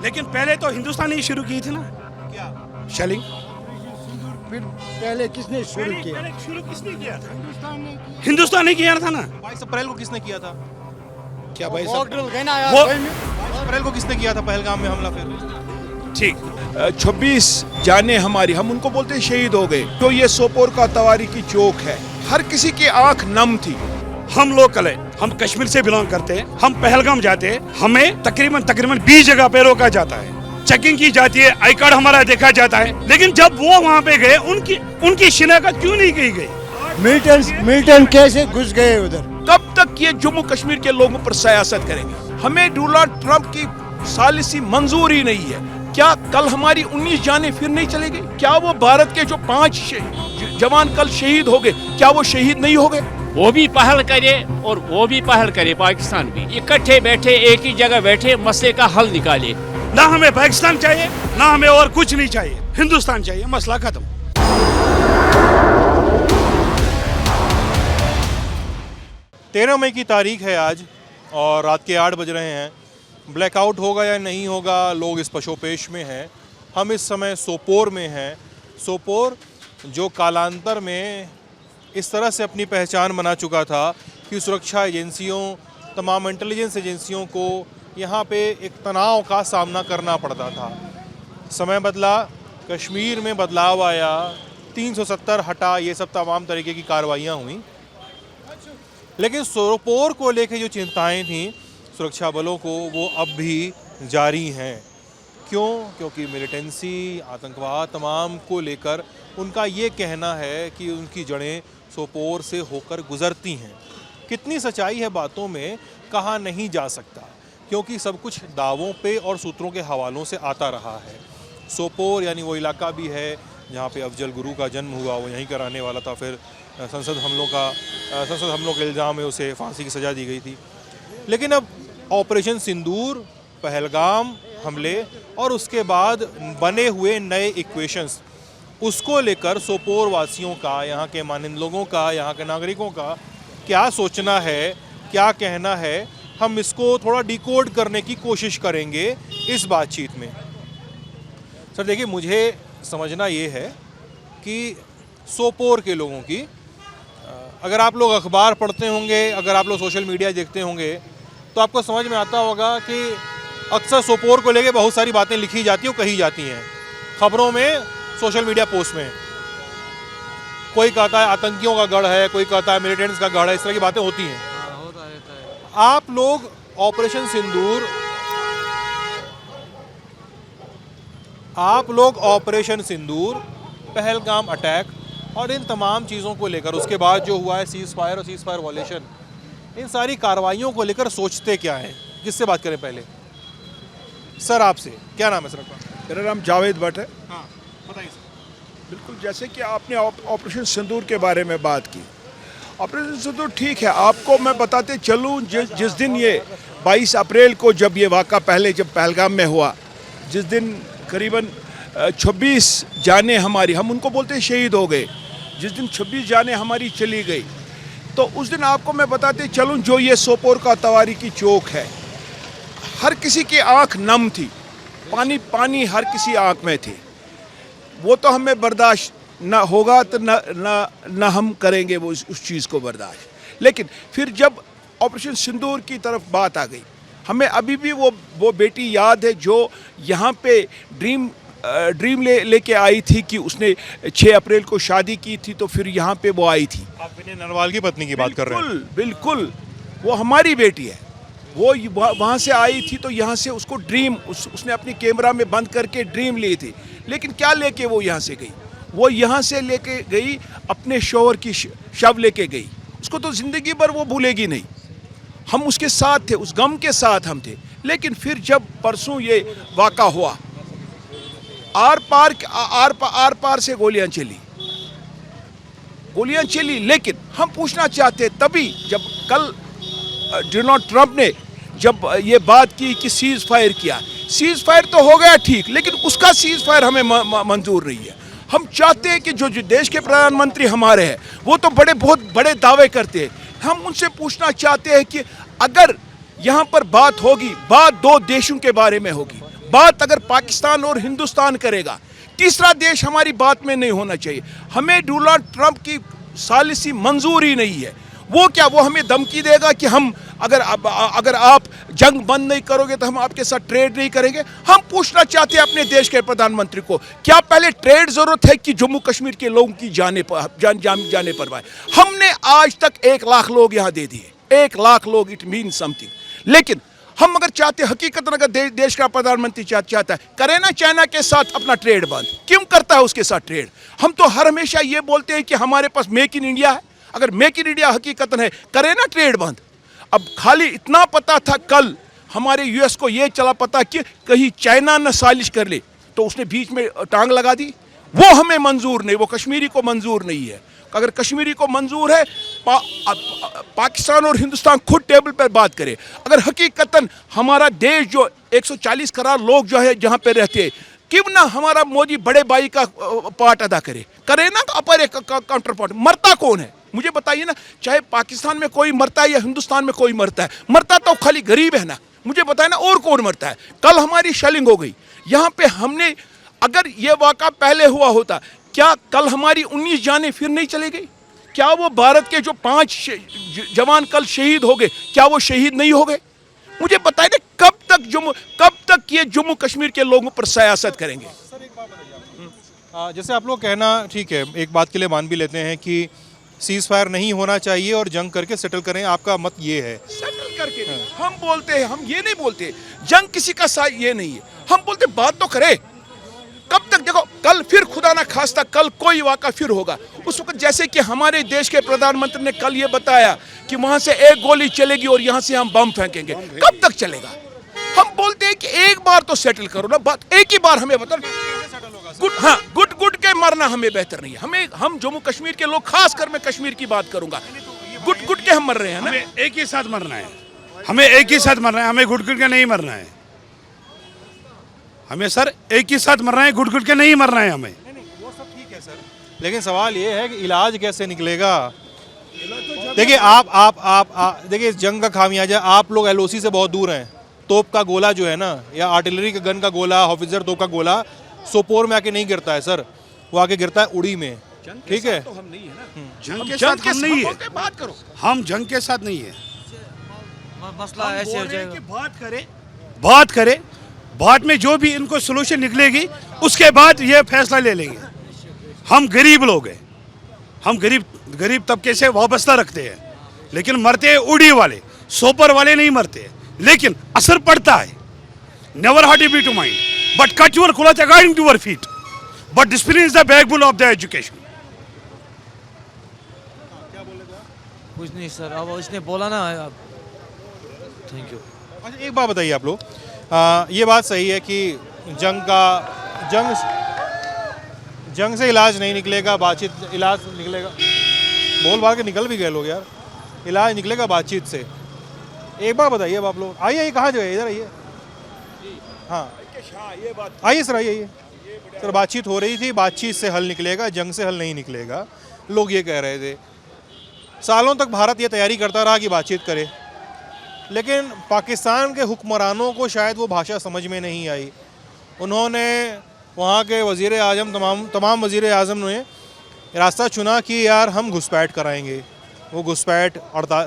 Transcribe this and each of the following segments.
लेकिन पहले तो हिंदुस्तान ही शुरू की थी ना क्या? शेलिंग। फिर पहले किसने शुरू किया? पहले शुरू किसने किया था? हिंदुस्तान ने किया। हिंदुस्तान ही किया था ना। 22 अप्रैल को किसने किया था? क्या भाई मॉडल गए ना वो- यार, 22 अप्रैल को किसने किया था पहलगाम में हमला? फिर ठीक 26 जाने हमारी, हम उनको बोलते हैं शहीद हो गए। तो ये सोपोर का तवारी की चौक है, हर किसी की आंख नम थी। हम लोकल है, हम कश्मीर से बिलोंग करते हैं, हम पहलगाम जाते हैं, हमें तकरीबन 20 जगह पे रोका जाता है, चेकिंग की जाती है, आई कार्ड हमारा देखा जाता है। लेकिन जब वो वहाँ पे गए उनकी शिनाख्त क्यों नहीं की गई? मिल्टन कैसे घुस गए उधर? कब तक ये जम्मू कश्मीर के लोगों पर सियासत करेंगे? हमें डोनाल्ड ट्रंप की सालिसी मंजूर ही नहीं है। क्या कल हमारी 19 जानें फिर नहीं चलेगी? क्या वो भारत के जो 5 जवान कल शहीद हो गए, क्या वो शहीद नहीं हो गए? वो भी पहल करे और वो भी पहल करे, पाकिस्तान भी इकट्ठे बैठे एक ही जगह बैठे मसले का हल निकाले। ना हमें पाकिस्तान चाहिए, ना हमें और कुछ नहीं चाहिए, हिंदुस्तान चाहिए, मसला खत्म। 13 मई की तारीख है आज और रात के 8 बज रहे हैं। ब्लैकआउट होगा या नहीं होगा, लोग इस पशोपेश में हैं। हम इस समय सोपोर में हैं। सोपोर जो कालांतर में इस तरह से अपनी पहचान बना चुका था कि सुरक्षा एजेंसियों, तमाम इंटेलिजेंस एजेंसियों को यहाँ पे एक तनाव का सामना करना पड़ता था। समय बदला, कश्मीर में बदलाव आया, 370 हटा, ये सब तमाम तरीके की कार्रवाइयाँ हुई। लेकिन सोपोर को लेकर जो चिंताएं थीं सुरक्षा बलों को, वो अब भी जारी हैं। क्यों? क्योंकि मिलिटेंसी, आतंकवाद तमाम को लेकर उनका ये कहना है कि उनकी जड़ें सोपोर से होकर गुजरती हैं। कितनी सच्चाई है बातों में कहा नहीं जा सकता, क्योंकि सब कुछ दावों पे और सूत्रों के हवालों से आता रहा है। सोपोर यानी वो इलाका भी है जहाँ पे अफजल गुरु का जन्म हुआ, वो यहीं का रहने वाला था। फिर संसद हमलों के इल्ज़ाम में उसे फांसी की सज़ा दी गई थी। लेकिन अब ऑपरेशन सिंदूर, पहलगाम हमले और उसके बाद बने हुए नए इक्वेशंस, उसको लेकर सोपोर वासियों का, यहाँ के मानंद लोगों का, यहाँ के नागरिकों का क्या सोचना है, क्या कहना है, हम इसको थोड़ा डिकोड करने की कोशिश करेंगे इस बातचीत में। सर देखिए, मुझे समझना ये है कि सोपोर के लोगों की, अगर आप लोग अखबार पढ़ते होंगे, अगर आप लोग सोशल मीडिया देखते होंगे, तो आपको समझ में आता होगा कि अक्सर सोपोर को लेके बहुत सारी बातें लिखी जाती हैं और कही जाती हैं खबरों में, सोशल मीडिया पोस्ट में। कोई कहता है आतंकियों का गढ़ है, कोई कहता है मिलिटेंट्स का गढ़ है, इस तरह की बातें होती हैं। आप लोग ऑपरेशन सिंदूर, पहलगाम अटैक और इन तमाम चीज़ों को लेकर, उसके बाद जो हुआ है सीज़ फायर और सीज़ फायर वॉलेशन, इन सारी कार्रवाइयों को लेकर सोचते क्या हैं? किससे बात करें पहले? सर आपसे, क्या नाम है सर आपका? मेरा नाम जावेद भट्ट है। हाँ बताइए सर। बिल्कुल, जैसे कि आपने ऑपरेशन सिंदूर के बारे में बात की, ऑपरेशन सिंदूर ठीक है। आपको मैं बताते चलूँ, जिस दिन ये 22 अप्रैल को जब ये वाक़ा पहले जब पहलगाम में हुआ, जिस दिन करीबन 26 जानें हमारी, हम उनको बोलते हैं शहीद हो गए, जिस दिन 26 जानें हमारी चली गई, तो उस दिन आपको मैं बताते चलूँ, जो ये सोपोर का तवारी की चौक है, हर किसी की आंख नम थी, पानी हर किसी आंख में थे। वो तो हमें बर्दाश्त ना होगा तो ना हम करेंगे वो उस चीज़ को बर्दाश्त। लेकिन फिर जब ऑपरेशन सिंदूर की तरफ बात आ गई, हमें अभी भी वो बेटी याद है जो यहाँ पे ड्रीम लेके आई थी कि उसने 6 अप्रैल को शादी की थी, तो फिर यहाँ पे वो आई थी। आप विनय नरवाल की पत्नी की बात कर रहे हैं? बिल्कुल, वो हमारी बेटी है। वो वहाँ से आई थी, तो यहाँ से उसको उसने अपनी कैमरा में बंद करके ड्रीम ली थी। लेकिन क्या लेके वो यहाँ से गई? वो यहाँ से लेके गई अपने शौहर की शव लेके गई। उसको तो ज़िंदगी भर वो भूलेगी नहीं। हम उसके साथ थे, उस गम के साथ हम थे। लेकिन फिर जब परसों ये वाक़ा हुआ, आर पार से गोलियां चली। लेकिन हम पूछना चाहते तभी जब कल डोनाल्ड ट्रंप ने जब ये बात की कि सीज़ फायर किया, सीज़ फायर तो हो गया ठीक, लेकिन उसका सीज़ फायर हमें मंजूर नहीं है। हम चाहते हैं कि जो देश के प्रधानमंत्री हमारे हैं, वो तो बहुत बड़े दावे करते हैं। हम उनसे पूछना चाहते हैं कि अगर यहाँ पर बात होगी, बात 2 देशों के बारे में होगी, बात अगर पाकिस्तान और हिंदुस्तान करेगा, तीसरा देश हमारी बात में नहीं होना चाहिए। हमें डोनाल्ड ट्रंप की सालिसी मंजूर ही नहीं है। वो क्या, वो हमें धमकी देगा कि हम अगर आप जंग बंद नहीं करोगे तो हम आपके साथ ट्रेड नहीं करेंगे। हम पूछना चाहते हैं अपने देश के प्रधानमंत्री को, क्या पहले ट्रेड जरूरत है कि जम्मू कश्मीर के लोगों की जाने पर हमने आज तक 1 लाख लोग यहाँ दे दिए, 1 लाख लोग, इट मीन समथिंग। लेकिन हम अगर चाहते, हकीकत अगर देश का प्रधानमंत्री चाहता है, करे ना चाइना के साथ अपना ट्रेड बंद, क्यों करता है उसके साथ ट्रेड? हम तो हर हमेशा ये बोलते हैं कि हमारे पास मेक इन इंडिया है, अगर मेक इन इंडिया हकीकत है, करे ना ट्रेड बंद। अब खाली इतना पता था, कल हमारे यूएस को ये चला पता कि कहीं चाइना न साजिश कर ले, तो उसने बीच में टांग लगा दी। वो हमें मंजूर नहीं, वो कश्मीरी को मंजूर नहीं है। अगर कश्मीरी को मंजूर है, पाकिस्तान और हिंदुस्तान खुद टेबल पर बात करे। अगर हकीकतन हमारा देश जो 140 करोड़ लोग जो है जहाँ पे रहते हैं, क्यों ना हमारा मोदी बड़े भाई का पार्ट अदा करे ना अपर एक काउंटर पार्ट। मरता कौन है मुझे बताइए ना, चाहे पाकिस्तान में कोई मरता है या हिंदुस्तान में कोई मरता है, मरता तो खाली गरीब है ना, मुझे बताए ना और कौन मरता है। कल हमारी शेलिंग हो गई यहाँ पे, हमने अगर ये वाक़ा पहले हुआ होता, क्या कल हमारी 19 जानें फिर नहीं चली गई? क्या वो भारत के जो 5 जवान कल शहीद हो गए, क्या वो शहीद नहीं हो गए? मुझे बताइए ना, कब तक ये जम्मू कश्मीर के लोगों पर सियासत करेंगे? जैसे आप लोग कहना ठीक है, एक बात के लिए मान भी लेते हैं कि सीज फायर नहीं होना चाहिए और जंग करके सेटल करें, आपका मत ये है। सेटल करके नहीं, हम बोलते हैं, हम ये नहीं बोलते जंग किसी का ये नहीं है, हम बोलते बात तो करे। कब तक? देखो कल फिर खुदा ना खास्ता कल कोई वाक़ा फिर होगा, उस वक्त जैसे कि हमारे देश के प्रधानमंत्री ने कल ये बताया कि वहां से एक गोली चलेगी और यहां से हम बम फेंकेंगे, कब तक चलेगा? हम बोलते हैं कि एक बार तो सेटल करो ना, बात एक ही बार हमें बता। गुट के मरना हमें बेहतर नहीं है। हम जम्मू कश्मीर के लोग, खास कर मैं कश्मीर की बात करूंगा, गुट के हम मर रहे हैं ना। हमें एक ही साथ मरना है, हमें एक ही साथ मरना है, हमें गुट के नहीं मरना है। हमें सर एक ही साथ मरना है, गुट के नहीं मरना है हमें। वो सब ठीक है सर, लेकिन सवाल ये है कि इलाज कैसे निकलेगा? देखिए आप देखिए, इस जंग का खामियाजा, आप लोग एलओसी से बहुत दूर हैं। तोप का गोला जो है ना, या आर्टिलरी का गन का गोला, हॉफिजर तोप का गोला सोपोर में आके नहीं गिरता है सर, वो आके गिरता है उड़ी में। ठीक है, तो हम नहीं है ना, जंग के साथ हम नहीं है, बात करो, हम जंग के साथ नहीं है। मसला ऐसे हो जाएगा। बात करे, बाद में जो भी इनको सोल्यूशन निकलेगी उसके बाद ये फैसला ले लेंगे। हम गरीब लोग हैं, हम गरीब तबके से वाबस्ता रखते हैं, लेकिन मरते हैं उड़ी वाले, सोपर वाले नहीं मरते, लेकिन असर पड़ता है। Never heart be to mind, but cut your cloth according to your feet, but discipline is the backbone of the education. कुछ नहीं सर, अब उसने बोला ना, अब थैंक यू। अच्छा एक बात बताइए आप लोग, ये बात सही है कि जंग से इलाज नहीं निकलेगा, बातचीत इलाज निकलेगा। बोल बाल के निकल भी गए लोग यार, इलाज निकलेगा बातचीत से। एक बात बताइए अब आप लोग, आइए कहाँ जो है, इधर आइए। हाँ आइए सर, आइए सर। बातचीत हो रही थी, बातचीत से हल निकलेगा, जंग से हल नहीं निकलेगा, लोग ये कह रहे थे। सालों तक भारत ये तैयारी करता रहा कि बातचीत करे, लेकिन पाकिस्तान के हुक्मरानों को शायद वो भाषा समझ में नहीं आई। उन्होंने वहाँ के वज़ीर आज़म, तमाम वज़ीर आज़म ने रास्ता चुना कि यार हम घुसपैठ कराएंगे। वो घुसपैठ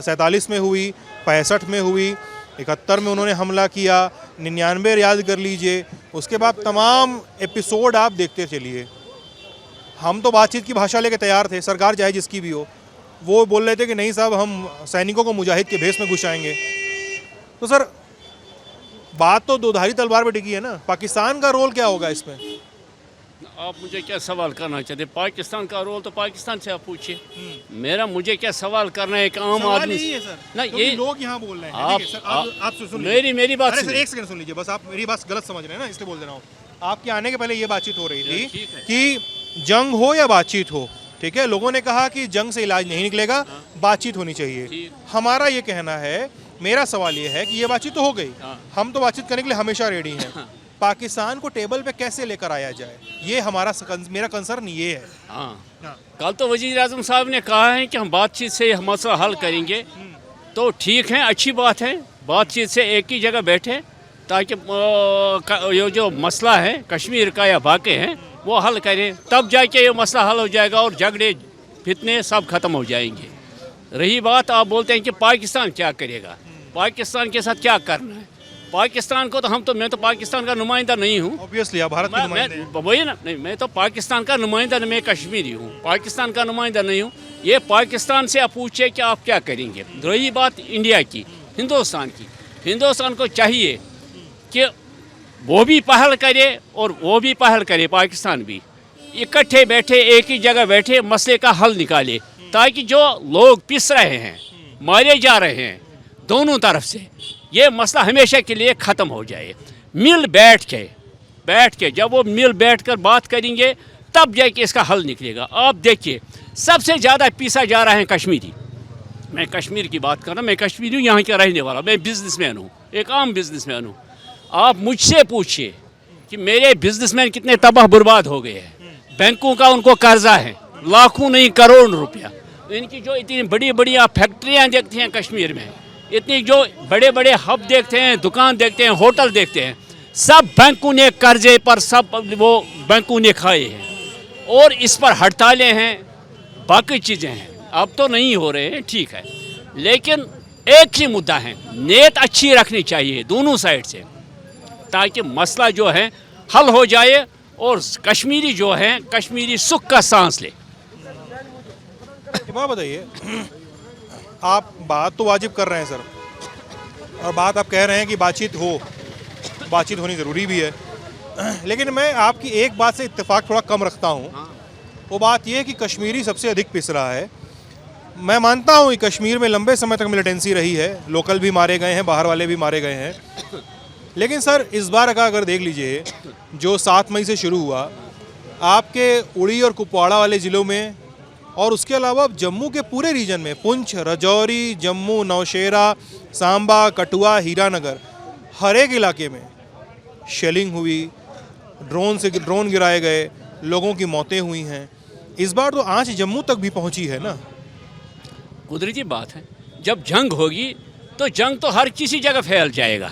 47 में हुई, 65 में हुई, 71 में उन्होंने हमला किया, 99 याद कर लीजिए। उसके बाद तमाम एपिसोड आप देखते चलिए। हम तो बातचीत की भाषा लेके तैयार थे, सरकार चाहे जिसकी भी हो। वो बोल रहे थे कि नहीं साहब, हम सैनिकों को मुजाहिद के भेस में घुसाएंगे। तो सर बात तो दोधारी तलवार पे टिकी है ना। पाकिस्तान का रोल क्या होगा इसमें? आप मुझे क्या सवाल करना चाहते हैं? पाकिस्तान का रोल तो पाकिस्तान से आप पूछिए, मेरा मुझे क्या सवाल करना है? एक आम आदमी नहीं है सर, ना, ये लोग यहाँ बोल रहे हैं। आप सुन मेरी बात सर, एक सेकंड सुन लीजिए बस। आप मेरी बात गलत समझ रहे हैं ना, इसलिए बोल दे रहा हूँ। आपके आने के पहले ये बातचीत हो रही थी कि जंग हो या बातचीत हो, ठीक है। लोगों ने कहा कि जंग से इलाज नहीं निकलेगा, बातचीत होनी चाहिए। हमारा ये कहना है, मेरा सवाल ये है कि ये बातचीत तो हो गई, हम तो बातचीत करने के लिए हमेशा रेडी हैं। पाकिस्तान को टेबल पे कैसे लेकर आया जाए, ये मेरा कंसर्न ये है। हाँ, कल तो वज़ीर आज़म साहब ने कहा है कि हम बातचीत से मसला हल करेंगे, तो ठीक है, अच्छी बात है। बातचीत से एक ही जगह बैठे ताकि ये जो मसला है कश्मीर का या बाकी है वो हल करें, तब जाके ये मसला हल हो जाएगा और झगड़े फितने सब खत्म हो जाएंगे। रही बात आप बोलते हैं कि पाकिस्तान क्या करेगा, पाकिस्तान के साथ क्या करना है, पाकिस्तान को तो मैं तो पाकिस्तान का नुमाइंदा नहीं हूँ। ऑब्वियसली आप भारत के नुमाइंदे हैं। वही ना, नहीं मैं तो पाकिस्तान का नुमाइंदा नहीं, मैं कश्मीरी हूँ, पाकिस्तान का नुमाइंदा नहीं हूँ। ये पाकिस्तान से आप पूछे कि आप क्या करेंगे। रही बात इंडिया की, हिंदुस्तान की, हिंदुस्तान को चाहिए कि वो भी पहल करे और वो भी पहल करे, पाकिस्तान भी इकट्ठे बैठे एक ही जगह बैठे मसले का हल निकाले, ताकि जो लोग पिस रहे हैं, मारे जा रहे हैं दोनों तरफ से, ये मसला हमेशा के लिए ख़त्म हो जाए। मिल बैठ के जब वो मिल बैठ कर बात करेंगे तब जाके इसका हल निकलेगा। आप देखिए सबसे ज़्यादा पीसा जा रहा है कश्मीरी। मैं कश्मीर की बात कर रहा हूँ, मैं कश्मीरी हूँ, यहाँ के रहने वाला, मैं बिजनेसमैन हूँ, एक आम बिजनेसमैन हूँ। आप मुझसे पूछिए कि मेरे बिजनेसमैन कितने तबाह बर्बाद हो गए हैं, बैंकों का उनको कर्जा है लाखों नहीं करोड़ रुपया। इनकी जो इतनी बड़ी बड़ी आप फैक्ट्रियाँ देखते हैं कश्मीर में, इतनी जो बड़े बड़े हब देखते हैं, दुकान देखते हैं, होटल देखते हैं, सब बैंकों ने कर्जे पर सब वो बैंकों ने खाए हैं और इस पर हड़तालें हैं, बाकी चीज़ें हैं। अब तो नहीं हो रहे हैं, ठीक है, लेकिन एक ही मुद्दा है, नीयत अच्छी रखनी चाहिए दोनों साइड से, ताकि मसला जो है हल हो जाए और कश्मीरी जो है कश्मीरी सुख का सांस ले। बात बताइए, आप बात तो वाजिब कर रहे हैं सर, और बात आप कह रहे हैं कि बातचीत होनी ज़रूरी भी है, लेकिन मैं आपकी एक बात से इत्तेफाक थोड़ा कम रखता हूँ। वो बात यह है कि कश्मीरी सबसे अधिक पिस रहा है। मैं मानता हूँ कि कश्मीर में लंबे समय तक मिलिटेंसी रही है, लोकल भी मारे गए हैं, बाहर वाले भी मारे गए हैं, लेकिन सर इस बार का अगर देख लीजिए जो 7 मई से शुरू हुआ आपके उड़ी और कुपवाड़ा वाले ज़िलों में, और उसके अलावा जम्मू के पूरे रीजन में, पुंछ, राजौरी, जम्मू, नौशेरा, सांबा, कठुआ, हीरानगर, हर एक इलाके में शेलिंग हुई, ड्रोन गिराए गए, लोगों की मौतें हुई हैं। इस बार तो आंच जम्मू तक भी पहुंची है ना। कुदरती बात है, जब जंग होगी तो जंग तो हर किसी जगह फैल जाएगा।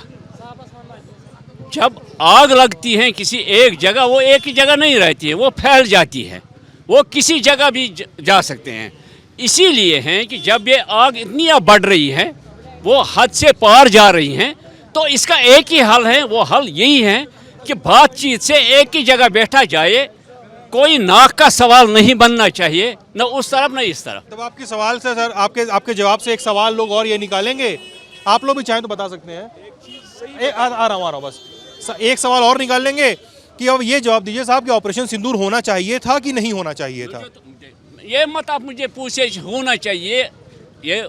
जब आग लगती है किसी एक जगह, वो एक ही जगह नहीं रहती है, वो फैल जाती है, वो किसी जगह भी जा सकते हैं। इसीलिए हैं कि जब ये आग इतनी अब बढ़ रही है, वो हद से पार जा रही हैं, तो इसका एक ही हल है, वो हल यही है कि बातचीत से एक ही जगह बैठा जाए। कोई नाक का सवाल नहीं बनना चाहिए, न उस तरफ न इस तरफ। तब आपके सवाल से सर, आपके जवाब से एक सवाल लोग और ये निकालेंगे, आप लोग भी चाहें तो बता सकते हैं। आ रहा हूँ बस एक सवाल और निकाल लेंगे कि अब ये जवाब दीजिए साहब कि ऑपरेशन सिंदूर होना चाहिए था कि नहीं होना चाहिए था। ये मत आप मुझे पूछे होना चाहिए, ये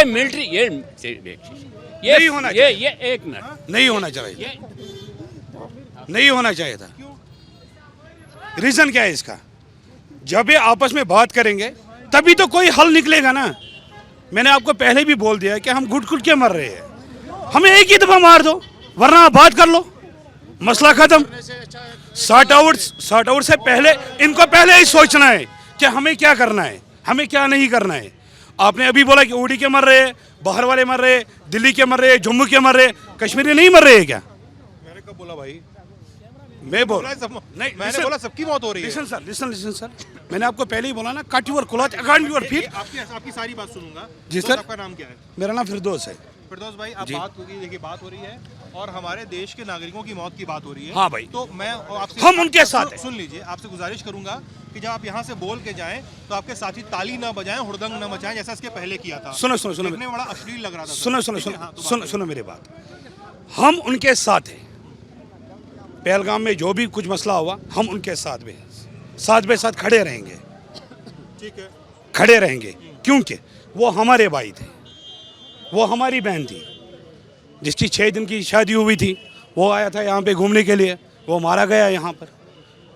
मिलिट्री, ये नहीं होना चाहिए। ये एक मिनट, नहीं होना चाहिए, नहीं होना चाहिए था। रीजन क्या है इसका? जब ये आपस में बात करेंगे तभी तो कोई हल निकलेगा ना। मैंने आपको पहले भी बोल दिया कि हम घुट के मर रहे हैं, हमें एक ही दफा मार दो, वरना आप बात कर लो, मसला खत्म। सॉर्ट आउट से पहले इनको पहले ही सोचना है कि हमें क्या करना है, हमें क्या नहीं करना है। आपने अभी बोला कि उड़ी के मर रहे हैं, बाहर वाले मर रहे हैं, दिल्ली के मर रहे हैं, जम्मू के मर रहे हैं, कश्मीरी नहीं मर रहे हैं क्या? मैंने कब बोला भाई? मैं बोला नहीं, मैंने बोला सबकी मौत हो रही है। लिसन सर, मैंने आपको पहले ही बोला ना, cut your cloth according your feet. आपकी सारी बात सुनूंगा जी सर। आपका नाम क्या है? मेरा नाम फिरदौस है। फिरदौस भाई, आप बात होगी, देखिए बात हो रही है और हमारे देश के नागरिकों की मौत की बात हो रही है। हाँ भाई, तो मैं आपसे, हम उनके साथ हैं। सुन लीजिए, आपसे गुजारिश करूंगा कि जब आप यहाँ से बोल के जाएं तो आपके साथी ताली ना बजाएं, हुड़दंग ना मचाएं, जैसा इसके पहले किया था। सुनो देखने में बड़ा अश्लील लग रहा था। सुनो मेरी बात, हम उनके साथ हैं। पहलगाम में जो भी कुछ मसला हुआ, हम उनके साथ में साथ खड़े रहेंगे। ठीक है, खड़े रहेंगे, क्योंकि वो हमारे भाई थे, वो हमारी बहन थी, जिसकी 6 दिन की शादी हुई थी, वो आया था यहाँ पे घूमने के लिए, वो मारा गया यहाँ पर।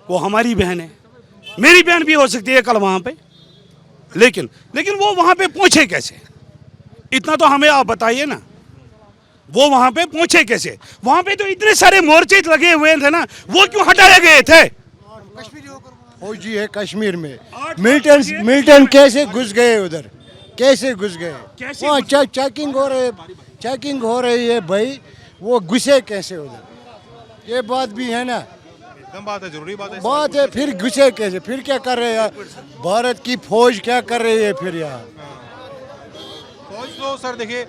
वो हमारी बहन है, मेरी बहन भी हो सकती है कल वहाँ पे, लेकिन वो वहाँ पे पहुँचे कैसे? इतना तो हमें आप बताइए ना, वो वहाँ पे पहुँचे कैसे? वहाँ पे तो इतने सारे मोर्चे लगे हुए थे ना, वो क्यों हटाए गए थे? फौजी है कश्मीर में, मिलिटेंट कैसे घुस गए उधर, कैसे घुस गए? वहाँ चेकिंग हो रही है भाई, वो घुसे कैसे उधर, ये बात भी है ना। एकदम बात है, जरूरी बात है। बात है, फिर घुसे कैसे, फिर क्या कर रहे हैं भारत की फौज, क्या कर रही है फिर यहाँ। फौज तो सर देखिए,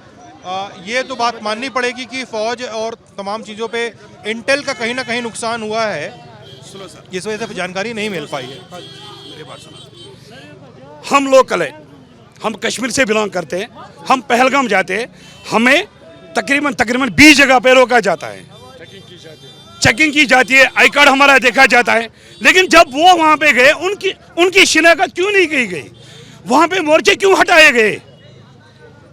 ये तो बात माननी पड़ेगी कि फौज और तमाम चीज़ों पे इंटेल का कहीं ना कहीं नुकसान हुआ है, जिस वजह से जानकारी नहीं मिल पाई है। हम लोकल है, हम कश्मीर से बिलोंग करते हैं, हम पहलगाम जाते हैं, हमें तकरीबन 20 जगह पे रोका जाता है, चेकिंग की जाती है, आई कार्ड हमारा देखा जाता है। लेकिन जब वो वहां पे गए, उनकी शिनाख्त क्यों नहीं की गई, वहां पे मोर्चे क्यों हटाए गए?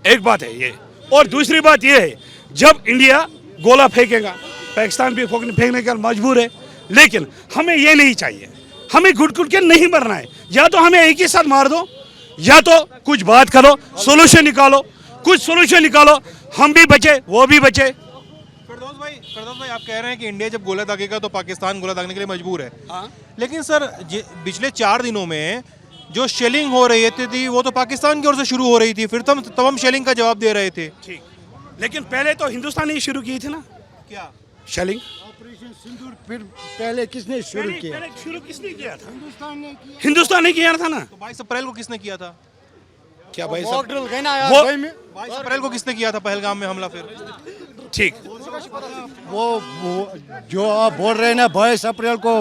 एक बात है ये। और दूसरी बात ये है, जब इंडिया गोला फेंकेगा, पाकिस्तान भी फेंकने के मजबूर है, लेकिन हमें ये नहीं चाहिए, हमें घुट के नहीं मरना है। या तो हमें एक ही साथ मार दो, या तो कुछ बात करो, सोल्यूशन निकालो, कुछ सोल्यूशन निकालो, हम भी बचे, वो भी बचे। फिरदौस भाई आप कह रहे हैं कि इंडिया जब गोला दागेगा तो पाकिस्तान गोला दागने के लिए मजबूर है। लेकिन सर पिछले 4 दिनों में जो शेलिंग हो रही थी वो तो पाकिस्तान की ओर से शुरू हो रही थी, फिर तब हम शेलिंग का जवाब दे रहे थे। ठीक, लेकिन पहले तो हिंदुस्तान ने शुरू की थी ना क्या शेलिंग। ऑपरेशन सिंदूर फिर पहले किसने शुरू किया? पहले शुरू किसने किया था? हिंदुस्तान ने किया। हिंदुस्तान ने किया था ना। तो 22 अप्रैल को किसने किया था? क्या भाई साहब? बॉर्डर गए ना यार, वो- भाई में 22 अप्रैल को किसने किया था पहलगाम में हमला? फिर ठीक, वो जो आप बोल रहे हैं ना 22 अप्रैल को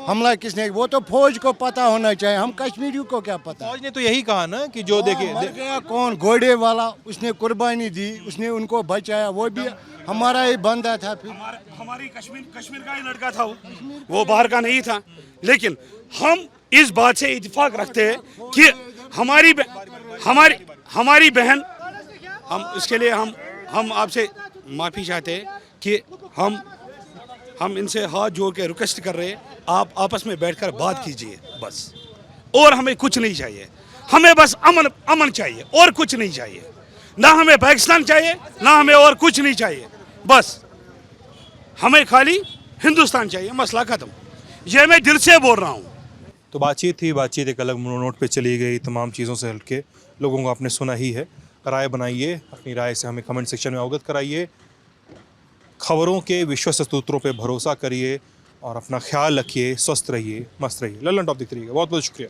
हमला किसने, वो तो फौज को पता होना चाहिए, हम कश्मीरियों को क्या पता। फौज ने तो यही कहा ना कि जो देखिए मर गया कौन, घोड़े वाला, उसने कुर्बानी दी, उसने उनको बचाया, वो भी हमारा ही बंदा था। फिर हमारी कश्मीर का ही लड़का था, वो बाहर का नहीं था। लेकिन हम इस बात से इत्तेफाक रखते हैं कि हमारी बहन, हम इसके लिए हम आपसे माफ़ी चाहते हैं कि हम इनसे हाथ जोड़ के रिक्वेस्ट कर रहे हैं, आप आपस में बैठकर बात कीजिए बस। और हमें कुछ नहीं चाहिए, हमें बस अमन चाहिए और कुछ नहीं चाहिए। ना हमें पाकिस्तान चाहिए, ना हमें और कुछ नहीं चाहिए, बस हमें खाली हिंदुस्तान चाहिए, मसला खत्म। ये मैं दिल से बोल रहा हूँ। तो बातचीत एक अलग नोट पे चली गई, तमाम चीज़ों से हटके लोगों को आपने सुना ही है। राय बनाइए, अपनी राय से हमें कमेंट सेक्शन में अवगत कराइए। खबरों के विश्वस्त सूत्रों पे भरोसा करिए और अपना ख्याल रखिए, स्वस्थ रहिए, मस्त रहिए। लल्लन टॉप दिख रही है। बहुत बहुत शुक्रिया।